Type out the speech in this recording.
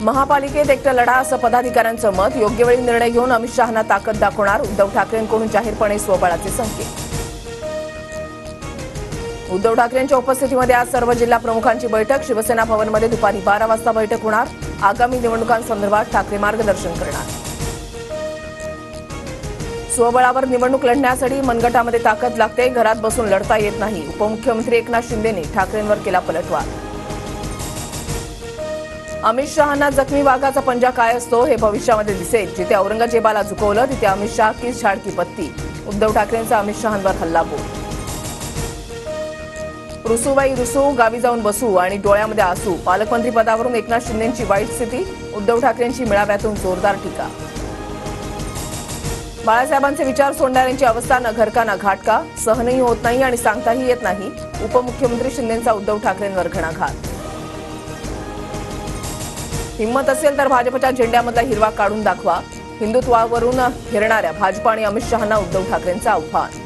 महापालिकेत एकटा लढा असं पदाधिकाऱ्यांचं मत। योग्य वेळी निर्णय घेऊन अमित शहांना ताकद दाखवणार। उद्धव ठाकरेंकडून जाहीरपणे स्वबळाचे संकेत। उद्धव ठाकरेंच्या उपस्थितीमध्ये आज सर्व जिल्हा प्रमुखांची बैठक। शिवसेना भवनमध्ये दुपारी 12 वाजता बैठक होणार। आगामी निवडणुकांसंदर्भात ठाकरे मार्गदर्शन करणार। स्वबळावर निवडणूक लढण्यासाठी मनगटामध्ये ताकद लागते। घरात बसून लढता येत नाही। उपमुख्यमंत्री एकनाथ शिंदेंनी ठाकरेंवर केला पलटवार। अमित शहांना जखमी वाघाचा पंजा काय असतो हे भविष्यामध्ये दिसेल। जिथे औरंगजेबाला झुकवलं तिथे अमित शहा की झाड की पत्ती। उद्धव ठाकरेंचा अमित शहांवर हल्लाबोल। रुसूबाई रुसू, गावी जाऊन बसू आणि डोळ्यामध्ये आसू। पालकमंत्री पदावरून एकनाथ शिंदेंची वाईट स्थिती। उद्धव ठाकरेंची मेळाव्यातून जोरदार टीका। बाळासाहेबांचे विचार सोडणाऱ्यांची अवस्था न घर का न घाट का। सहनही होत नाही आणि सांगताही येत नाही। उपमुख्यमंत्री शिंदेंचा उद्धव ठाकरेंवर घणाघात। हिंमत असेल तर भाजपच्या झेंड्यामधला हिरवा काढून दाखवा। हिंदुत्वावरून फिरणाऱ्या भाजप आणि अमित शहांना उद्धव ठाकरेंचं आव्हान।